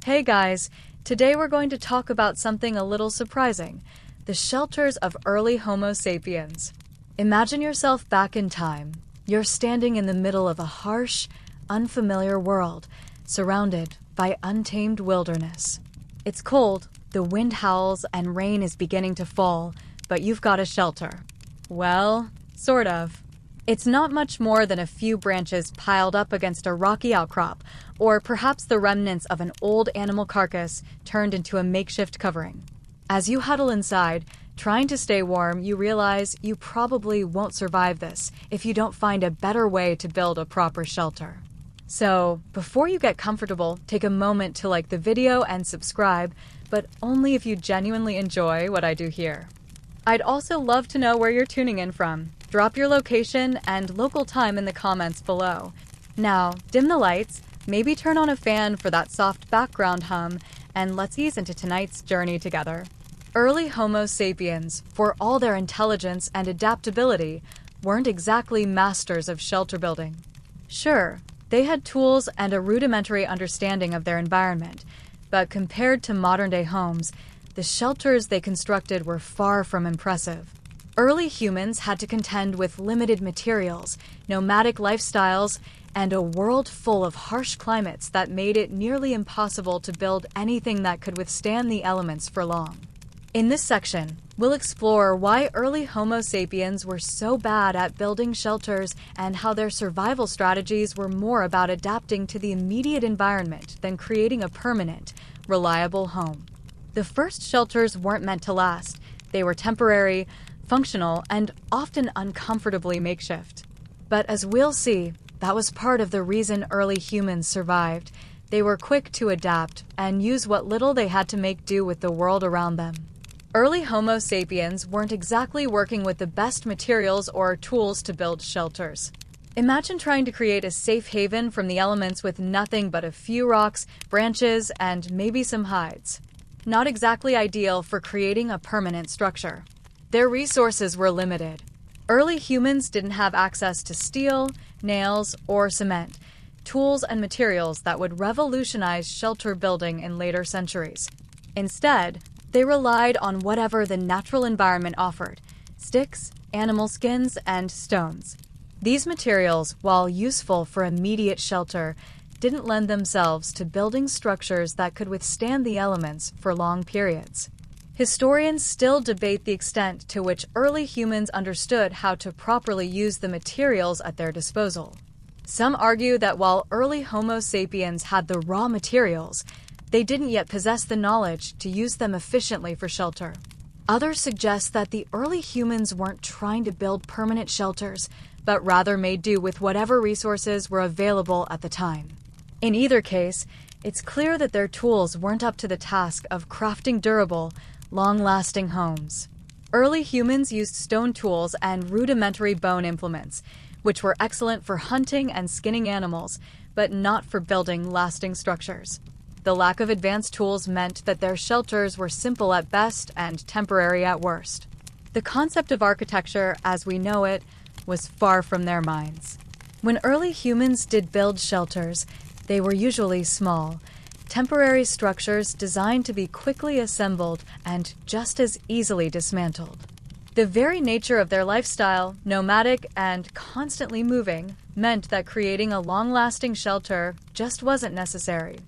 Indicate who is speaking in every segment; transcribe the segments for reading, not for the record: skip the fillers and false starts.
Speaker 1: Hey guys, today we're going to talk about something a little surprising, the shelters of early Homo sapiens. Imagine yourself back in time. You're standing in the middle of a harsh, unfamiliar world, surrounded by untamed wilderness. It's cold, the wind howls, and rain is beginning to fall, but you've got a shelter. Well, sort of. It's not much more than a few branches piled up against a rocky outcrop, or perhaps the remnants of an old animal carcass turned into a makeshift covering. As you huddle inside, trying to stay warm, you realize you probably won't survive this if you don't find a better way to build a proper shelter. So, before you get comfortable, take a moment to like the video and subscribe, but only if you genuinely enjoy what I do here. I'd also love to know where you're tuning in from. Drop your location and local time in the comments below. Now, dim the lights, maybe turn on a fan for that soft background hum, and let's ease into tonight's journey together. Early Homo sapiens, for all their intelligence and adaptability, weren't exactly masters of shelter building. Sure, they had tools and a rudimentary understanding of their environment, but compared to modern-day homes, the shelters they constructed were far from impressive. Early humans had to contend with limited materials, nomadic lifestyles, and a world full of harsh climates that made it nearly impossible to build anything that could withstand the elements for long. In this section, we'll explore why early Homo sapiens were so bad at building shelters and how their survival strategies were more about adapting to the immediate environment than creating a permanent, reliable home. The first shelters weren't meant to last. They were temporary, functional, and often uncomfortably makeshift. But as we'll see, that was part of the reason early humans survived. They were quick to adapt and use what little they had to make do with the world around them. Early Homo sapiens weren't exactly working with the best materials or tools to build shelters. Imagine trying to create a safe haven from the elements with nothing but a few rocks, branches, and maybe some hides. Not exactly ideal for creating a permanent structure. Their resources were limited. Early humans didn't have access to steel, nails, or cement, tools and materials that would revolutionize shelter building in later centuries. Instead, they relied on whatever the natural environment offered: sticks, animal skins, and stones. These materials, while useful for immediate shelter, didn't lend themselves to building structures that could withstand the elements for long periods. Historians still debate the extent to which early humans understood how to properly use the materials at their disposal. Some argue that while early Homo sapiens had the raw materials, they didn't yet possess the knowledge to use them efficiently for shelter. Others suggest that the early humans weren't trying to build permanent shelters, but rather made do with whatever resources were available at the time. In either case, it's clear that their tools weren't up to the task of crafting durable, long-lasting homes. Early humans used stone tools and rudimentary bone implements, which were excellent for hunting and skinning animals, but not for building lasting structures. The lack of advanced tools meant that their shelters were simple at best and temporary at worst. The concept of architecture, as we know it, was far from their minds. When early humans did build shelters, they were usually small, temporary structures designed to be quickly assembled and just as easily dismantled. The very nature of their lifestyle, nomadic and constantly moving, meant that creating a long-lasting shelter just wasn't necessary.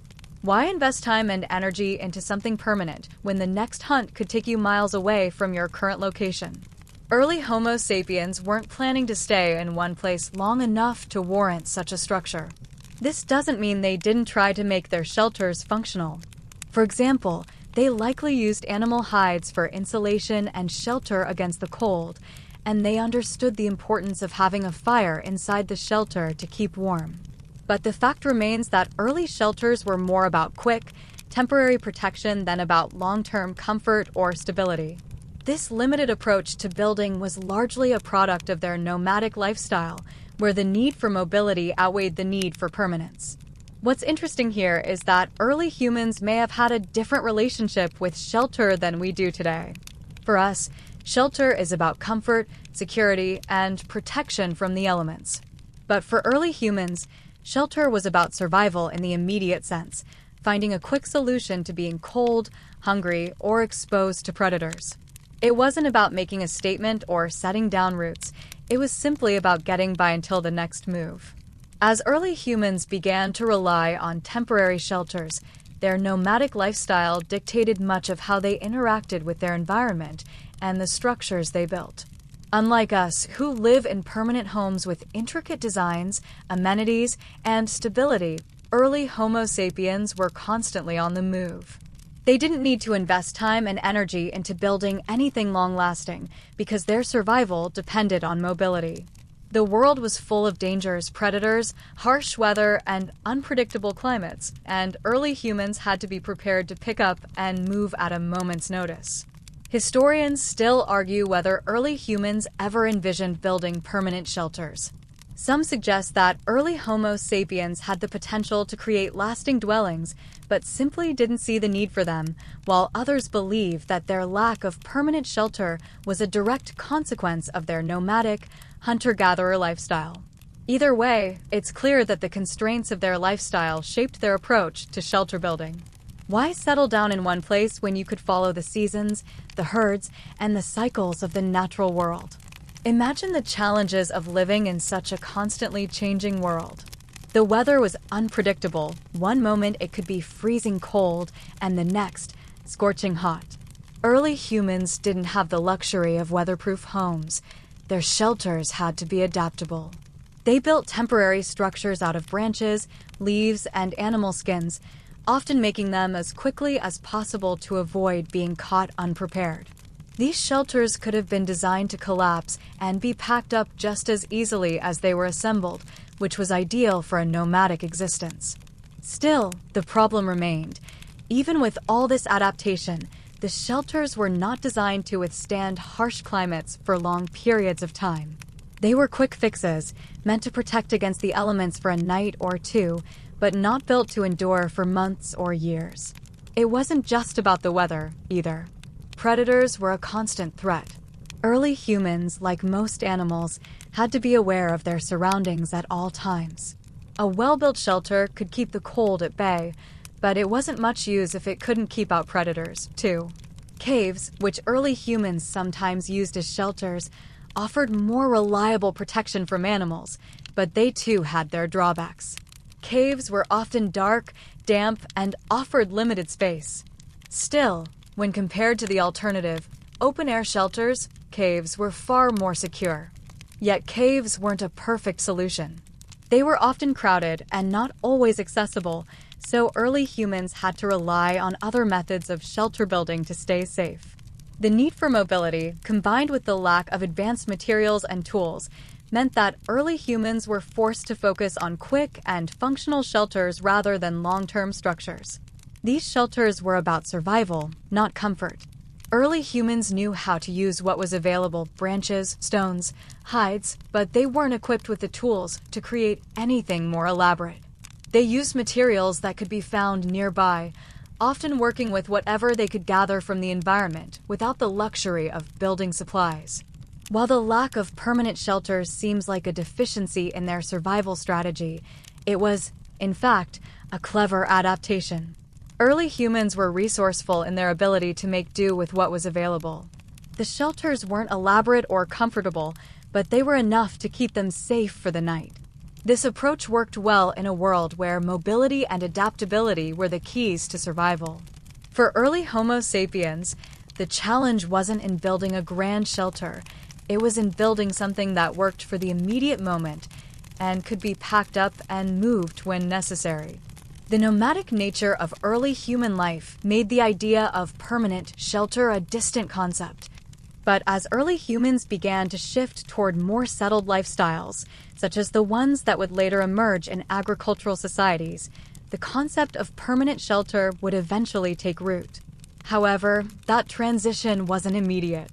Speaker 1: Why invest time and energy into something permanent when the next hunt could take you miles away from your current location? Early Homo sapiens weren't planning to stay in one place long enough to warrant such a structure. This doesn't mean they didn't try to make their shelters functional. For example, they likely used animal hides for insulation and shelter against the cold, and they understood the importance of having a fire inside the shelter to keep warm. But the fact remains that early shelters were more about quick, temporary protection than about long-term comfort or stability. This limited approach to building was largely a product of their nomadic lifestyle, where the need for mobility outweighed the need for permanence. What's interesting here is that early humans may have had a different relationship with shelter than we do today. For us, shelter is about comfort, security, and protection from the elements. But for early humans, shelter was about survival in the immediate sense, finding a quick solution to being cold, hungry, or exposed to predators. It wasn't about making a statement or setting down roots. It was simply about getting by until the next move. As early humans began to rely on temporary shelters, their nomadic lifestyle dictated much of how they interacted with their environment and the structures they built. Unlike us, who live in permanent homes with intricate designs, amenities, and stability, early Homo sapiens were constantly on the move. They didn't need to invest time and energy into building anything long-lasting because their survival depended on mobility. The world was full of dangers, predators, harsh weather, and unpredictable climates, and early humans had to be prepared to pick up and move at a moment's notice. Historians still argue whether early humans ever envisioned building permanent shelters. Some suggest that early Homo sapiens had the potential to create lasting dwellings, but simply didn't see the need for them, while others believe that their lack of permanent shelter was a direct consequence of their nomadic, hunter-gatherer lifestyle. Either way, it's clear that the constraints of their lifestyle shaped their approach to shelter building. Why settle down in one place when you could follow the seasons, the herds, and the cycles of the natural world? Imagine the challenges of living in such a constantly changing world. The weather was unpredictable. One moment it could be freezing cold, and the next, scorching hot. Early humans didn't have the luxury of weatherproof homes. Their shelters had to be adaptable. They built temporary structures out of branches, leaves, and animal skins, often making them as quickly as possible to avoid being caught unprepared. These shelters could have been designed to collapse and be packed up just as easily as they were assembled, which was ideal for a nomadic existence. Still, the problem remained. Even with all this adaptation, the shelters were not designed to withstand harsh climates for long periods of time. They were quick fixes, meant to protect against the elements for a night or two, but not built to endure for months or years. It wasn't just about the weather, either. Predators were a constant threat. Early humans, like most animals, had to be aware of their surroundings at all times. A well-built shelter could keep the cold at bay, but it wasn't much use if it couldn't keep out predators, too. Caves, which early humans sometimes used as shelters, offered more reliable protection from animals, but they too had their drawbacks. Caves were often dark, damp, and offered limited space. Still, when compared to the alternative, open-air shelters, caves were far more secure. Yet caves weren't a perfect solution. They were often crowded and not always accessible, so early humans had to rely on other methods of shelter building to stay safe. The need for mobility, combined with the lack of advanced materials and tools, meant that early humans were forced to focus on quick and functional shelters rather than long-term structures. These shelters were about survival, not comfort. Early humans knew how to use what was available, branches, stones, hides, but they weren't equipped with the tools to create anything more elaborate. They used materials that could be found nearby, often working with whatever they could gather from the environment without the luxury of building supplies. While the lack of permanent shelters seems like a deficiency in their survival strategy, it was, in fact, a clever adaptation. Early humans were resourceful in their ability to make do with what was available. The shelters weren't elaborate or comfortable, but they were enough to keep them safe for the night. This approach worked well in a world where mobility and adaptability were the keys to survival. For early Homo sapiens, the challenge wasn't in building a grand shelter. It was in building something that worked for the immediate moment and could be packed up and moved when necessary. The nomadic nature of early human life made the idea of permanent shelter a distant concept. But as early humans began to shift toward more settled lifestyles, such as the ones that would later emerge in agricultural societies, the concept of permanent shelter would eventually take root. However, that transition wasn't immediate.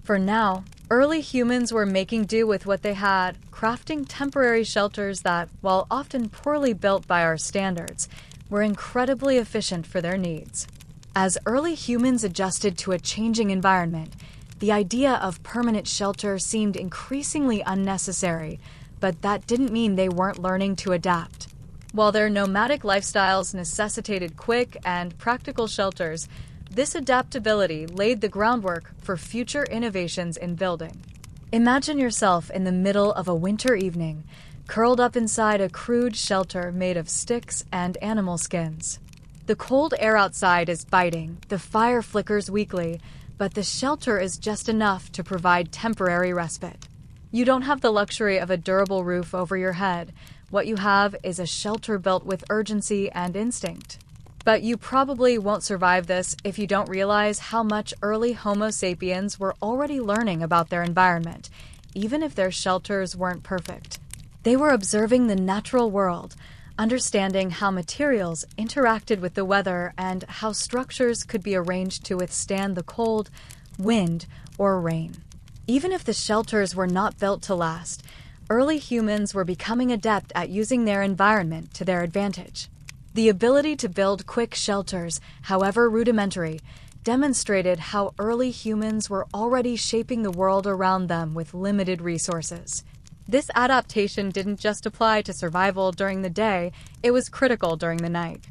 Speaker 1: For now, early humans were making do with what they had, crafting temporary shelters that, while often poorly built by our standards, were incredibly efficient for their needs. As early humans adjusted to a changing environment, the idea of permanent shelter seemed increasingly unnecessary, but that didn't mean they weren't learning to adapt. While their nomadic lifestyles necessitated quick and practical shelters, this adaptability laid the groundwork for future innovations in building. Imagine yourself in the middle of a winter evening, curled up inside a crude shelter made of sticks and animal skins. The cold air outside is biting, the fire flickers weakly, but the shelter is just enough to provide temporary respite. You don't have the luxury of a durable roof over your head. What you have is a shelter built with urgency and instinct. But you probably won't survive this if you don't realize how much early Homo sapiens were already learning about their environment, even if their shelters weren't perfect. They were observing the natural world, understanding how materials interacted with the weather and how structures could be arranged to withstand the cold, wind, or rain. Even if the shelters were not built to last, early humans were becoming adept at using their environment to their advantage. The ability to build quick shelters, however rudimentary, demonstrated how early humans were already shaping the world around them with limited resources. This adaptation didn't just apply to survival during the day, it was critical during the night.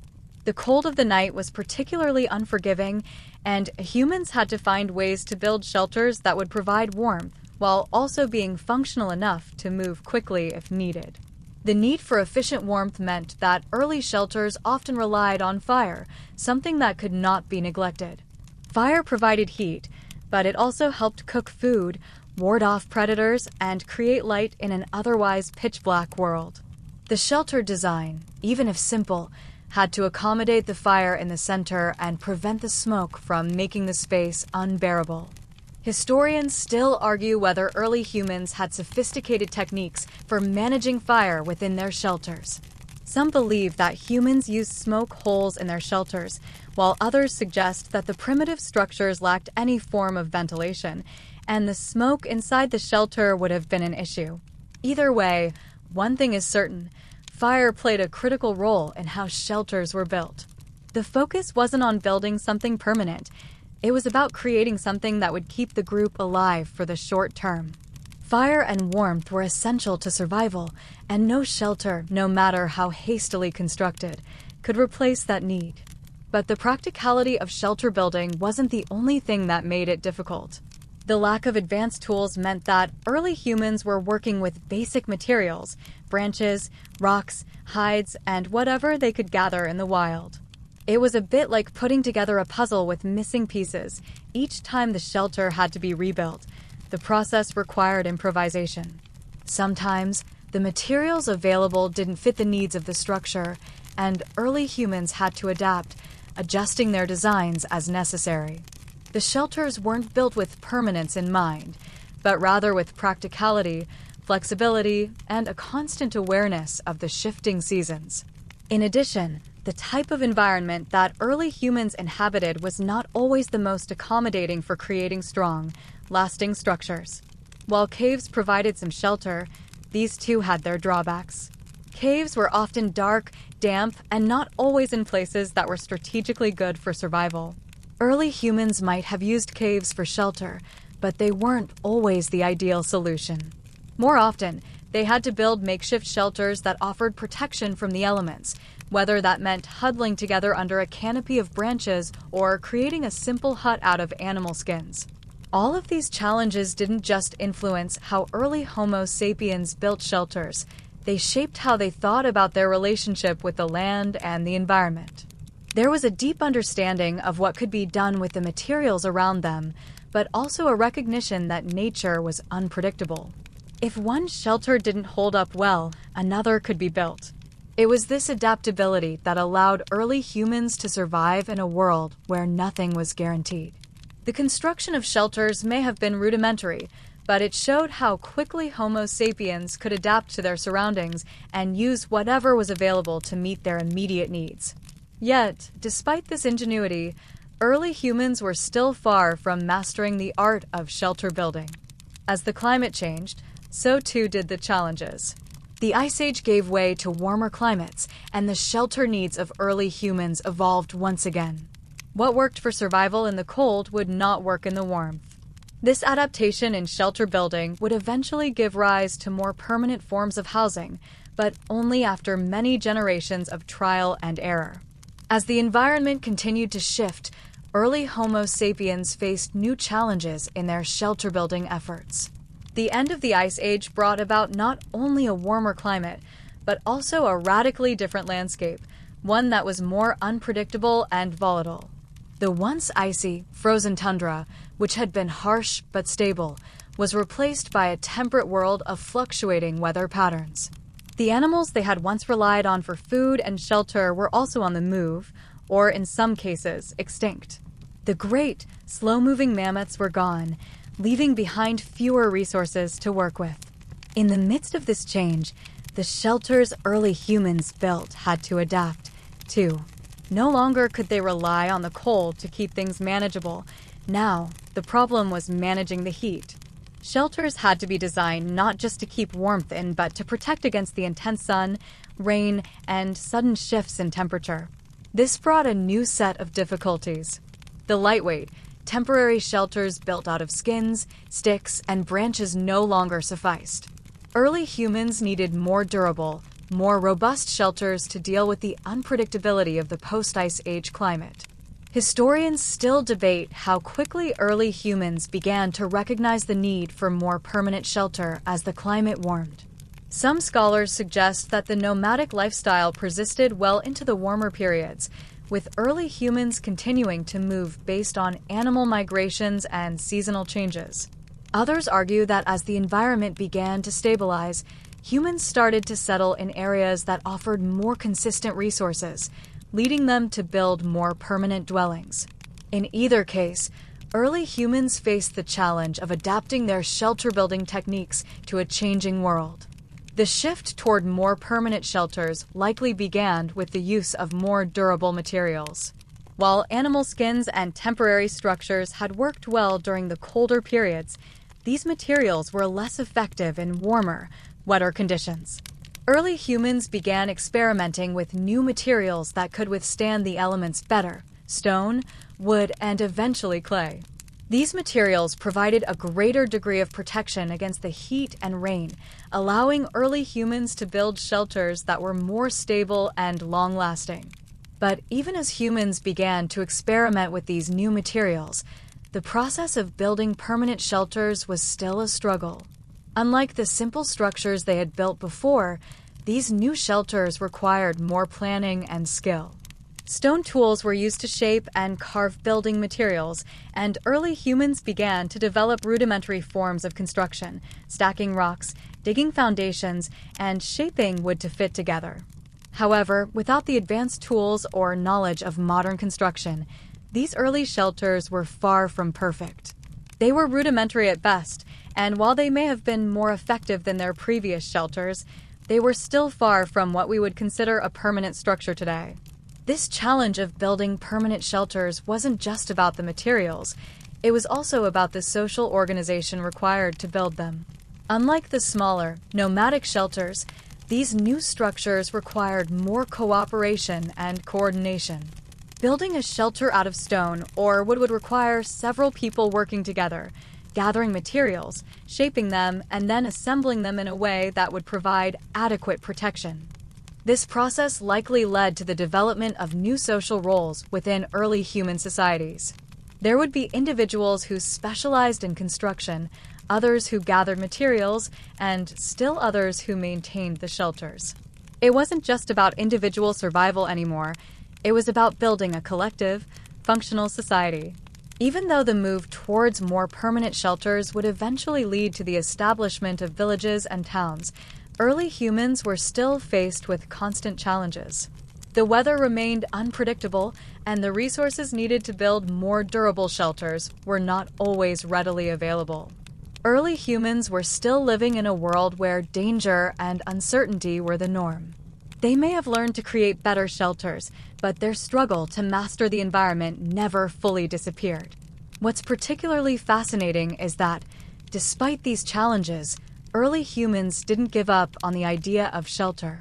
Speaker 1: The cold of the night was particularly unforgiving, and humans had to find ways to build shelters that would provide warmth, while also being functional enough to move quickly if needed. The need for efficient warmth meant that early shelters often relied on fire, something that could not be neglected. Fire provided heat, but it also helped cook food, ward off predators, and create light in an otherwise pitch-black world. The shelter design, even if simple, had to accommodate the fire in the center and prevent the smoke from making the space unbearable. Historians still argue whether early humans had sophisticated techniques for managing fire within their shelters. Some believe that humans used smoke holes in their shelters, while others suggest that the primitive structures lacked any form of ventilation, and the smoke inside the shelter would have been an issue. Either way, one thing is certain: fire played a critical role in how shelters were built. The focus wasn't on building something permanent. It was about creating something that would keep the group alive for the short term. Fire and warmth were essential to survival, and no shelter, no matter how hastily constructed, could replace that need. But the practicality of shelter building wasn't the only thing that made it difficult. The lack of advanced tools meant that early humans were working with basic materials: branches, rocks, hides, and whatever they could gather in the wild. It was a bit like putting together a puzzle with missing pieces. Each time the shelter had to be rebuilt, the process required improvisation. Sometimes, the materials available didn't fit the needs of the structure, and early humans had to adapt, adjusting their designs as necessary. The shelters weren't built with permanence in mind, but rather with practicality, flexibility, and a constant awareness of the shifting seasons. In addition, the type of environment that early humans inhabited was not always the most accommodating for creating strong, lasting structures. While caves provided some shelter, these too had their drawbacks. Caves were often dark, damp, and not always in places that were strategically good for survival. Early humans might have used caves for shelter, but they weren't always the ideal solution. More often, they had to build makeshift shelters that offered protection from the elements, whether that meant huddling together under a canopy of branches or creating a simple hut out of animal skins. All of these challenges didn't just influence how early Homo sapiens built shelters, they shaped how they thought about their relationship with the land and the environment. There was a deep understanding of what could be done with the materials around them, but also a recognition that nature was unpredictable. If one shelter didn't hold up well, another could be built. It was this adaptability that allowed early humans to survive in a world where nothing was guaranteed. The construction of shelters may have been rudimentary, but it showed how quickly Homo sapiens could adapt to their surroundings and use whatever was available to meet their immediate needs. Yet, despite this ingenuity, early humans were still far from mastering the art of shelter building. As the climate changed, so too did the challenges. The Ice Age gave way to warmer climates, and the shelter needs of early humans evolved once again. What worked for survival in the cold would not work in the warmth. This adaptation in shelter building would eventually give rise to more permanent forms of housing, but only after many generations of trial and error. As the environment continued to shift, early Homo sapiens faced new challenges in their shelter-building efforts. The end of the Ice Age brought about not only a warmer climate, but also a radically different landscape, one that was more unpredictable and volatile. The once icy, frozen tundra, which had been harsh but stable, was replaced by a temperate world of fluctuating weather patterns. The animals they had once relied on for food and shelter were also on the move, or in some cases, extinct. The great, slow-moving mammoths were gone, leaving behind fewer resources to work with. In the midst of this change, the shelters early humans built had to adapt, too. No longer could they rely on the cold to keep things manageable. Now, the problem was managing the heat. Shelters had to be designed not just to keep warmth in, but to protect against the intense sun, rain, and sudden shifts in temperature. This brought a new set of difficulties. The lightweight, temporary shelters built out of skins, sticks, and branches no longer sufficed. Early humans needed more durable, more robust shelters to deal with the unpredictability of the post-Ice Age climate. Historians still debate how quickly early humans began to recognize the need for more permanent shelter as the climate warmed. Some scholars suggest that the nomadic lifestyle persisted well into the warmer periods, with early humans continuing to move based on animal migrations and seasonal changes. Others argue that as the environment began to stabilize, humans started to settle in areas that offered more consistent resources, leading them to build more permanent dwellings. In either case, early humans faced the challenge of adapting their shelter-building techniques to a changing world. The shift toward more permanent shelters likely began with the use of more durable materials. While animal skins and temporary structures had worked well during the colder periods, these materials were less effective in warmer, wetter conditions. Early humans began experimenting with new materials that could withstand the elements better: stone, wood, and eventually clay. These materials provided a greater degree of protection against the heat and rain, allowing early humans to build shelters that were more stable and long-lasting. But even as humans began to experiment with these new materials, the process of building permanent shelters was still a struggle. Unlike the simple structures they had built before, these new shelters required more planning and skill. Stone tools were used to shape and carve building materials, and early humans began to develop rudimentary forms of construction, stacking rocks, digging foundations, and shaping wood to fit together. However, without the advanced tools or knowledge of modern construction, these early shelters were far from perfect. They were rudimentary at best, and while they may have been more effective than their previous shelters, they were still far from what we would consider a permanent structure today. This challenge of building permanent shelters wasn't just about the materials, it was also about the social organization required to build them. Unlike the smaller, nomadic shelters, these new structures required more cooperation and coordination. Building a shelter out of stone or wood would require several people working together, gathering materials, shaping them, and then assembling them in a way that would provide adequate protection. This process likely led to the development of new social roles within early human societies. There would be individuals who specialized in construction, others who gathered materials, and still others who maintained the shelters. It wasn't just about individual survival anymore, it was about building a collective, functional society. Even though the move towards more permanent shelters would eventually lead to the establishment of villages and towns, early humans were still faced with constant challenges. The weather remained unpredictable, and the resources needed to build more durable shelters were not always readily available. Early humans were still living in a world where danger and uncertainty were the norm. They may have learned to create better shelters, but their struggle to master the environment never fully disappeared. What's particularly fascinating is that, despite these challenges, early humans didn't give up on the idea of shelter.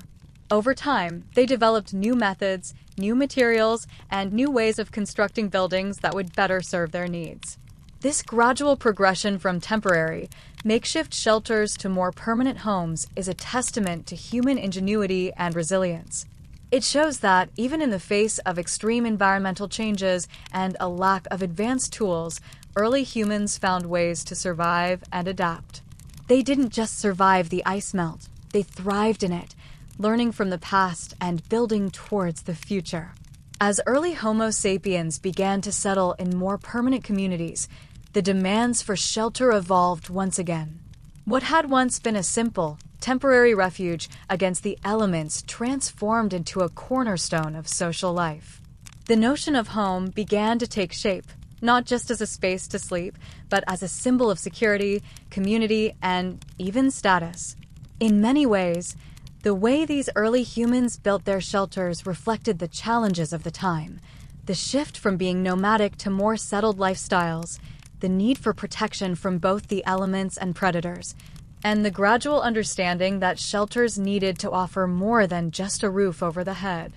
Speaker 1: Over time, they developed new methods, new materials, and new ways of constructing buildings that would better serve their needs. This gradual progression from temporary, makeshift shelters to more permanent homes is a testament to human ingenuity and resilience. It shows that, even in the face of extreme environmental changes and a lack of advanced tools, early humans found ways to survive and adapt. They didn't just survive the ice melt, they thrived in it, learning from the past and building towards the future. As early Homo sapiens began to settle in more permanent communities, the demands for shelter evolved once again. What had once been a simple, temporary refuge against the elements transformed into a cornerstone of social life. The notion of home began to take shape, not just as a space to sleep, but as a symbol of security, community, and even status. In many ways, the way these early humans built their shelters reflected the challenges of the time, the shift from being nomadic to more settled lifestyles, the need for protection from both the elements and predators, and the gradual understanding that shelters needed to offer more than just a roof over the head.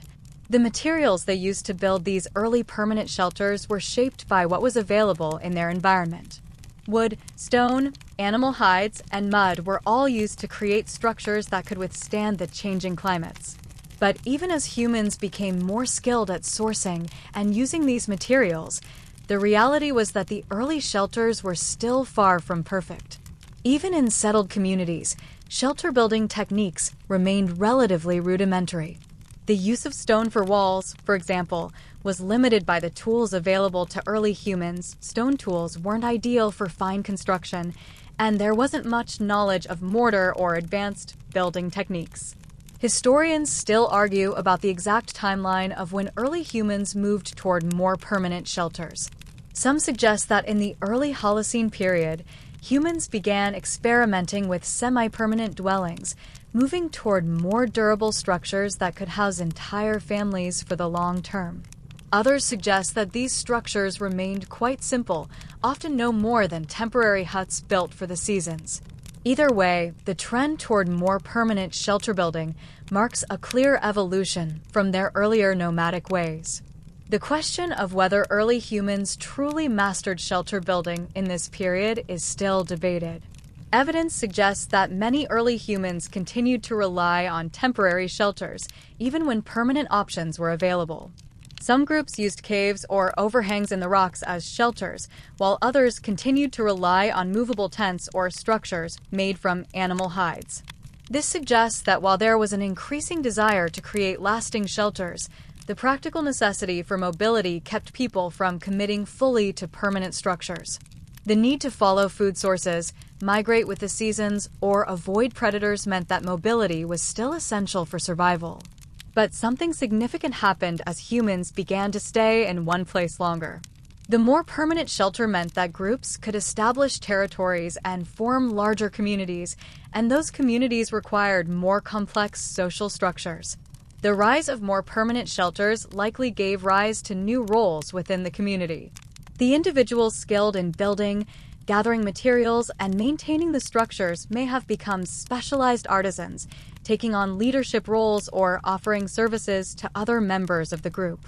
Speaker 1: The materials they used to build these early permanent shelters were shaped by what was available in their environment. Wood, stone, animal hides, and mud were all used to create structures that could withstand the changing climates. But even as humans became more skilled at sourcing and using these materials, the reality was that the early shelters were still far from perfect. Even in settled communities, shelter building techniques remained relatively rudimentary. The use of stone for walls, for example, was limited by the tools available to early humans. Stone tools weren't ideal for fine construction, and there wasn't much knowledge of mortar or advanced building techniques. Historians still argue about the exact timeline of when early humans moved toward more permanent shelters. Some suggest that in the early Holocene period, humans began experimenting with semi-permanent dwellings, moving toward more durable structures that could house entire families for the long term. Others suggest that these structures remained quite simple, often no more than temporary huts built for the seasons. Either way, the trend toward more permanent shelter building marks a clear evolution from their earlier nomadic ways. The question of whether early humans truly mastered shelter building in this period is still debated. Evidence suggests that many early humans continued to rely on temporary shelters, even when permanent options were available. Some groups used caves or overhangs in the rocks as shelters, while others continued to rely on movable tents or structures made from animal hides. This suggests that while there was an increasing desire to create lasting shelters, the practical necessity for mobility kept people from committing fully to permanent structures. The need to follow food sources, migrate with the seasons, or avoid predators meant that mobility was still essential for survival. But something significant happened as humans began to stay in one place longer. The more permanent shelter meant that groups could establish territories and form larger communities, and those communities required more complex social structures. The rise of more permanent shelters likely gave rise to new roles within the community. The individuals skilled in building, gathering materials, and maintaining the structures may have become specialized artisans, taking on leadership roles or offering services to other members of the group.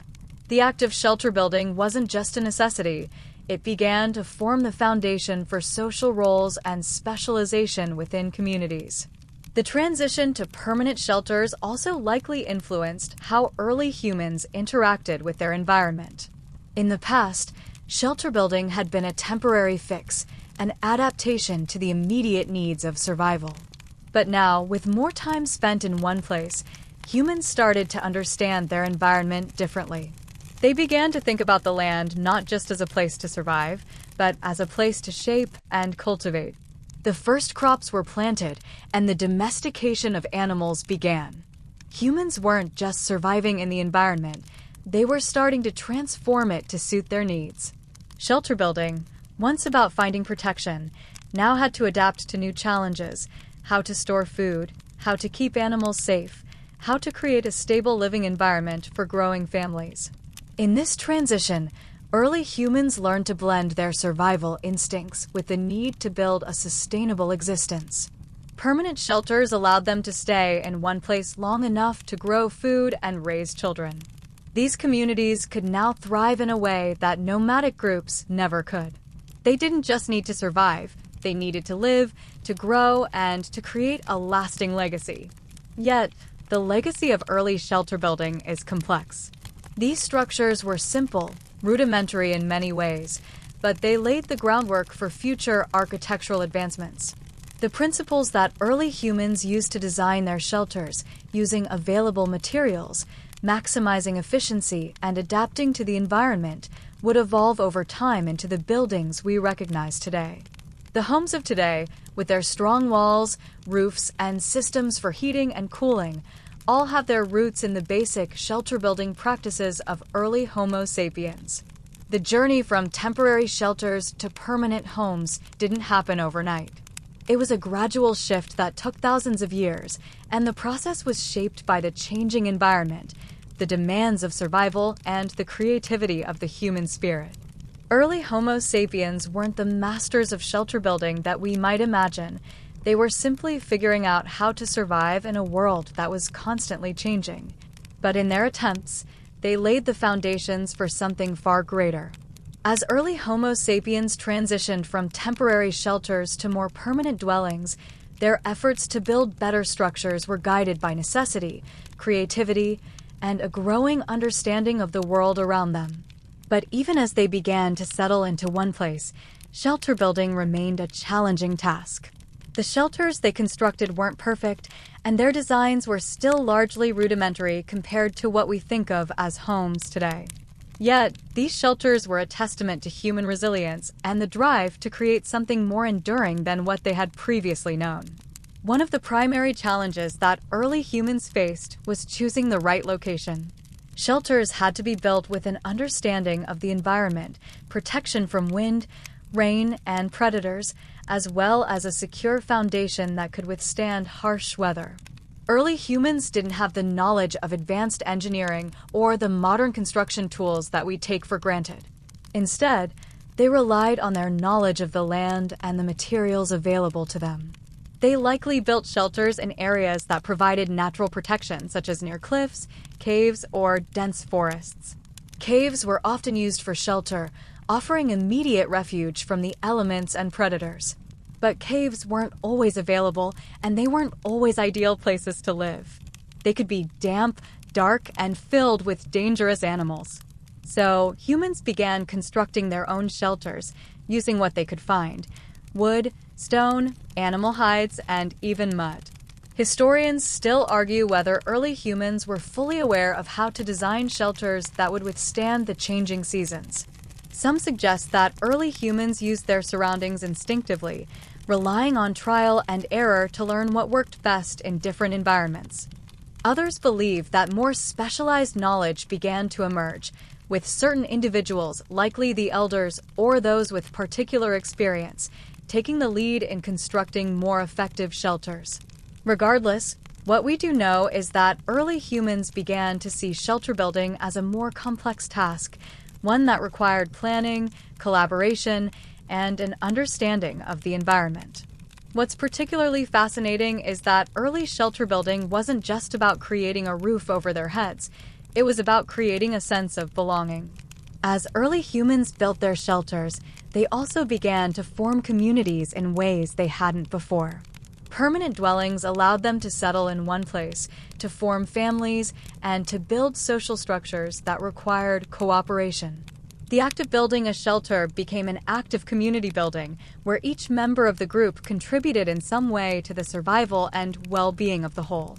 Speaker 1: The act of shelter building wasn't just a necessity. It began to form the foundation for social roles and specialization within communities. The transition to permanent shelters also likely influenced how early humans interacted with their environment. In the past, shelter building had been a temporary fix, an adaptation to the immediate needs of survival. But now, with more time spent in one place, humans started to understand their environment differently. They began to think about the land not just as a place to survive, but as a place to shape and cultivate. The first crops were planted, and the domestication of animals began. Humans weren't just surviving in the environment, they were starting to transform it to suit their needs. Shelter building, once about finding protection, now had to adapt to new challenges: how to store food, how to keep animals safe, how to create a stable living environment for growing families. In this transition, early humans learned to blend their survival instincts with the need to build a sustainable existence. Permanent shelters allowed them to stay in one place long enough to grow food and raise children. These communities could now thrive in a way that nomadic groups never could. They didn't just need to survive, they needed to live, to grow, and to create a lasting legacy. Yet, the legacy of early shelter building is complex. These structures were simple, rudimentary in many ways, but they laid the groundwork for future architectural advancements. The principles that early humans used to design their shelters, using available materials, maximizing efficiency, and adapting to the environment, would evolve over time into the buildings we recognize today. The homes of today, with their strong walls, roofs, and systems for heating and cooling, all have their roots in the basic shelter-building practices of early Homo sapiens. The journey from temporary shelters to permanent homes didn't happen overnight. It was a gradual shift that took thousands of years, and the process was shaped by the changing environment, the demands of survival, and the creativity of the human spirit. Early Homo sapiens weren't the masters of shelter building that we might imagine. They were simply figuring out how to survive in a world that was constantly changing. But in their attempts, they laid the foundations for something far greater. As early Homo sapiens transitioned from temporary shelters to more permanent dwellings, their efforts to build better structures were guided by necessity, creativity, and a growing understanding of the world around them. But even as they began to settle into one place, shelter building remained a challenging task. The shelters they constructed weren't perfect, and their designs were still largely rudimentary compared to what we think of as homes today. Yet, these shelters were a testament to human resilience and the drive to create something more enduring than what they had previously known. One of the primary challenges that early humans faced was choosing the right location. Shelters had to be built with an understanding of the environment, protection from wind, rain, and predators, as well as a secure foundation that could withstand harsh weather. Early humans didn't have the knowledge of advanced engineering or the modern construction tools that we take for granted. Instead, they relied on their knowledge of the land and the materials available to them. They likely built shelters in areas that provided natural protection, such as near cliffs, caves, or dense forests. Caves were often used for shelter, offering immediate refuge from the elements and predators. But caves weren't always available, and they weren't always ideal places to live. They could be damp, dark, and filled with dangerous animals. So humans began constructing their own shelters, using what they could find: wood, stone, animal hides, and even mud. Historians still argue whether early humans were fully aware of how to design shelters that would withstand the changing seasons. Some suggest that early humans used their surroundings instinctively, relying on trial and error to learn what worked best in different environments. Others believe that more specialized knowledge began to emerge, with certain individuals, likely the elders or those with particular experience, taking the lead in constructing more effective shelters. Regardless, what we do know is that early humans began to see shelter building as a more complex task, one that required planning, collaboration, and an understanding of the environment. What's particularly fascinating is that early shelter building wasn't just about creating a roof over their heads. It was about creating a sense of belonging. As early humans built their shelters, they also began to form communities in ways they hadn't before. Permanent dwellings allowed them to settle in one place, to form families, and to build social structures that required cooperation. The act of building a shelter became an act of community building, where each member of the group contributed in some way to the survival and well-being of the whole.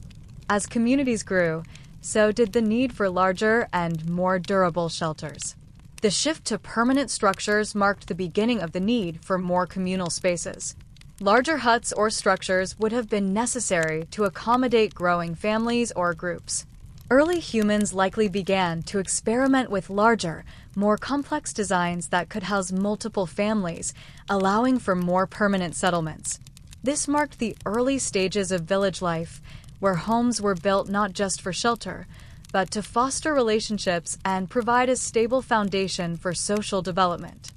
Speaker 1: As communities grew, so did the need for larger and more durable shelters. The shift to permanent structures marked the beginning of the need for more communal spaces. Larger huts or structures would have been necessary to accommodate growing families or groups. Early humans likely began to experiment with larger, more complex designs that could house multiple families, allowing for more permanent settlements. This marked the early stages of village life, where homes were built not just for shelter, but to foster relationships and provide a stable foundation for social development.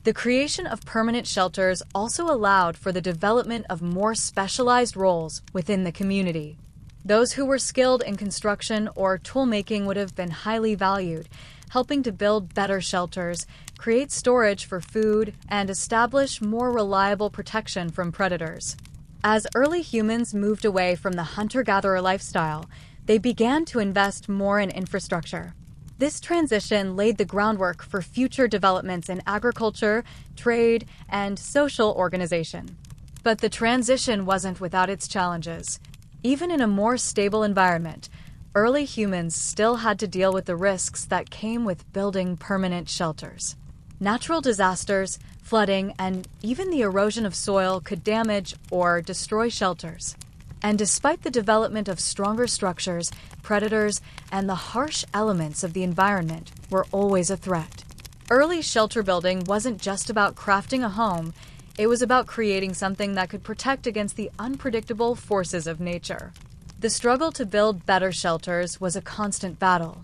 Speaker 1: The creation of permanent shelters also allowed for the development of more specialized roles within the community. Those who were skilled in construction or tool making would have been highly valued, helping to build better shelters, create storage for food, and establish more reliable protection from predators. As early humans moved away from the hunter-gatherer lifestyle, they began to invest more in infrastructure. This transition laid the groundwork for future developments in agriculture, trade, and social organization. But the transition wasn't without its challenges. Even in a more stable environment, early humans still had to deal with the risks that came with building permanent shelters. Natural disasters, flooding, and even the erosion of soil could damage or destroy shelters. And despite the development of stronger structures, predators, and the harsh elements of the environment were always a threat. Early shelter building wasn't just about crafting a home, it was about creating something that could protect against the unpredictable forces of nature. The struggle to build better shelters was a constant battle.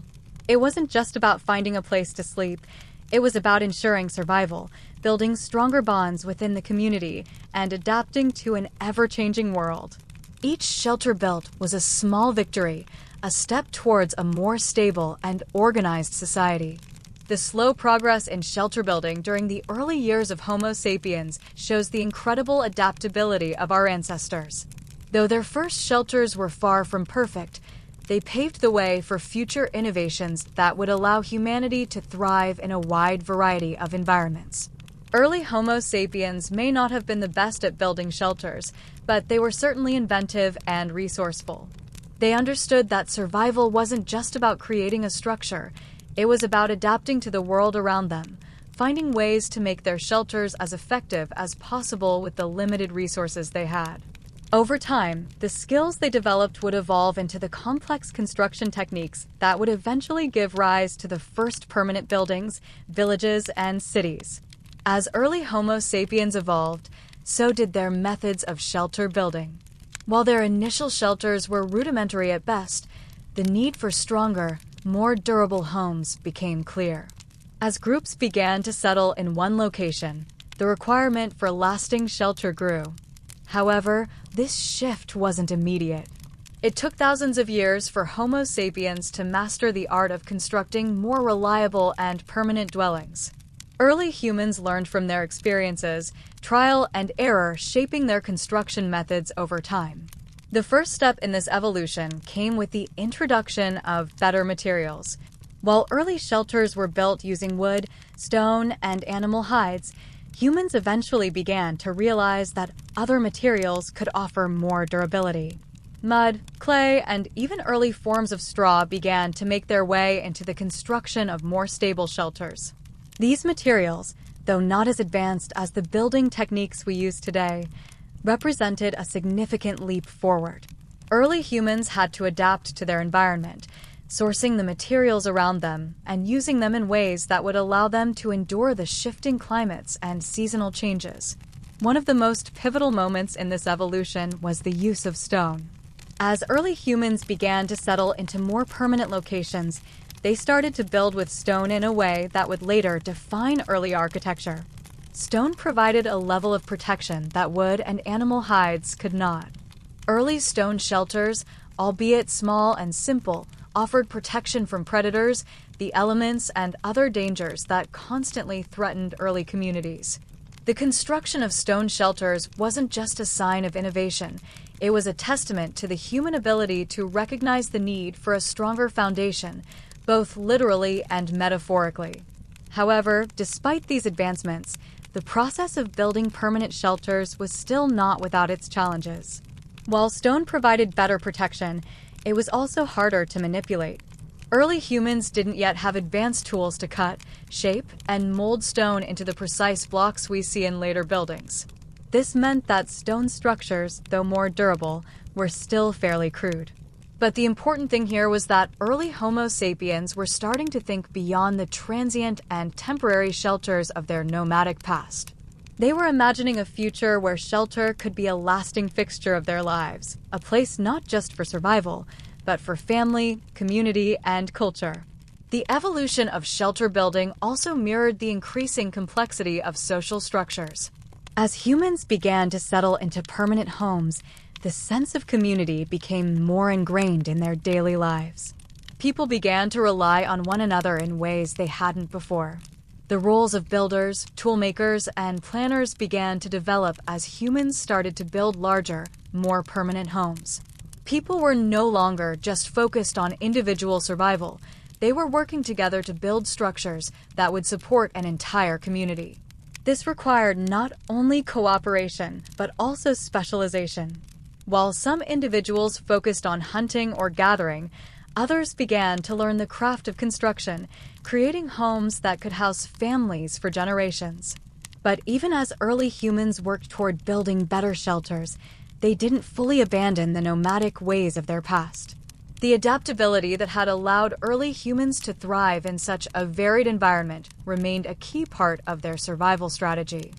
Speaker 1: It wasn't just about finding a place to sleep, it was about ensuring survival, building stronger bonds within the community, and adapting to an ever-changing world. Each shelter built was a small victory, a step towards a more stable and organized society. The slow progress in shelter building during the early years of Homo sapiens shows the incredible adaptability of our ancestors. Though their first shelters were far from perfect, they paved the way for future innovations that would allow humanity to thrive in a wide variety of environments. Early Homo sapiens may not have been the best at building shelters, but they were certainly inventive and resourceful. They understood that survival wasn't just about creating a structure, it was about adapting to the world around them, finding ways to make their shelters as effective as possible with the limited resources they had. Over time, the skills they developed would evolve into the complex construction techniques that would eventually give rise to the first permanent buildings, villages, and cities. As early Homo sapiens evolved, so did their methods of shelter building. While their initial shelters were rudimentary at best, the need for stronger, more durable homes became clear. As groups began to settle in one location, the requirement for lasting shelter grew. However, this shift wasn't immediate. It took thousands of years for Homo sapiens to master the art of constructing more reliable and permanent dwellings. Early humans learned from their experiences, trial and error shaping their construction methods over time. The first step in this evolution came with the introduction of better materials. While early shelters were built using wood, stone, and animal hides, humans eventually began to realize that other materials could offer more durability. Mud, clay, and even early forms of straw began to make their way into the construction of more stable shelters. These materials, though not as advanced as the building techniques we use today, represented a significant leap forward. Early humans had to adapt to their environment, sourcing the materials around them and using them in ways that would allow them to endure the shifting climates and seasonal changes. One of the most pivotal moments in this evolution was the use of stone. As early humans began to settle into more permanent locations, they started to build with stone in a way that would later define early architecture. Stone provided a level of protection that wood and animal hides could not. Early stone shelters, albeit small and simple, offered protection from predators, the elements, and other dangers that constantly threatened early communities. The construction of stone shelters wasn't just a sign of innovation, it was a testament to the human ability to recognize the need for a stronger foundation, both literally and metaphorically. However, despite these advancements, the process of building permanent shelters was still not without its challenges. While stone provided better protection, it was also harder to manipulate. Early humans didn't yet have advanced tools to cut, shape, and mold stone into the precise blocks we see in later buildings. This meant that stone structures, though more durable, were still fairly crude. But the important thing here was that early Homo sapiens were starting to think beyond the transient and temporary shelters of their nomadic past. They were imagining a future where shelter could be a lasting fixture of their lives, a place not just for survival, but for family, community, and culture. The evolution of shelter building also mirrored the increasing complexity of social structures. As humans began to settle into permanent homes, the sense of community became more ingrained in their daily lives. People began to rely on one another in ways they hadn't before. The roles of builders, toolmakers, and planners began to develop as humans started to build larger, more permanent homes. People were no longer just focused on individual survival. They were working together to build structures that would support an entire community. This required not only cooperation, but also specialization. While some individuals focused on hunting or gathering, others began to learn the craft of construction, creating homes that could house families for generations. But even as early humans worked toward building better shelters, they didn't fully abandon the nomadic ways of their past. The adaptability that had allowed early humans to thrive in such a varied environment remained a key part of their survival strategy.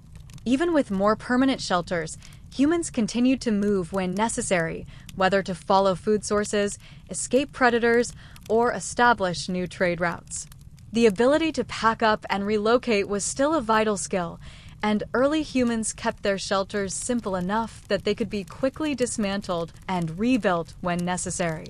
Speaker 1: Even with more permanent shelters, humans continued to move when necessary, whether to follow food sources, escape predators, or establish new trade routes. The ability to pack up and relocate was still a vital skill, and early humans kept their shelters simple enough that they could be quickly dismantled and rebuilt when necessary.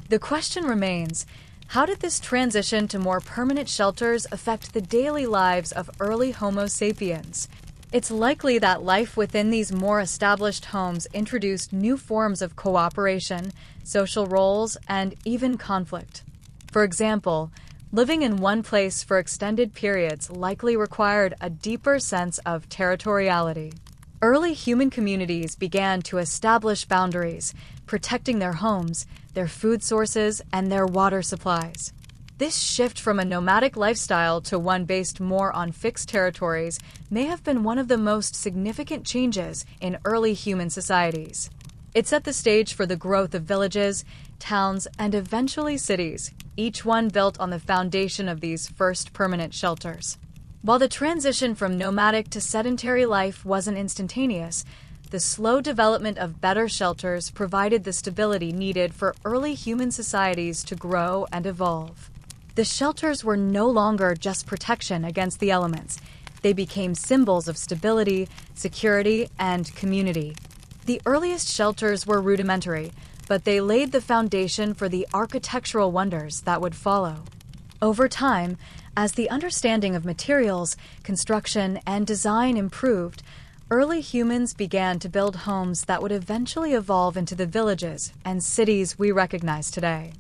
Speaker 1: The question remains, how did this transition to more permanent shelters affect the daily lives of early Homo sapiens? It's likely that life within these more established homes introduced new forms of cooperation, social roles, and even conflict. For example, living in one place for extended periods likely required a deeper sense of territoriality. Early human communities began to establish boundaries, protecting their homes, their food sources, and their water supplies. This shift from a nomadic lifestyle to one based more on fixed territories may have been one of the most significant changes in early human societies. It set the stage for the growth of villages, towns, and eventually cities, each one built on the foundation of these first permanent shelters. While the transition from nomadic to sedentary life wasn't instantaneous, the slow development of better shelters provided the stability needed for early human societies to grow and evolve. The shelters were no longer just protection against the elements. They became symbols of stability, security, and community. The earliest shelters were rudimentary, but they laid the foundation for the architectural wonders that would follow. Over time, as the understanding of materials, construction, and design improved, early humans began to build homes that would eventually evolve into the villages and cities we recognize today.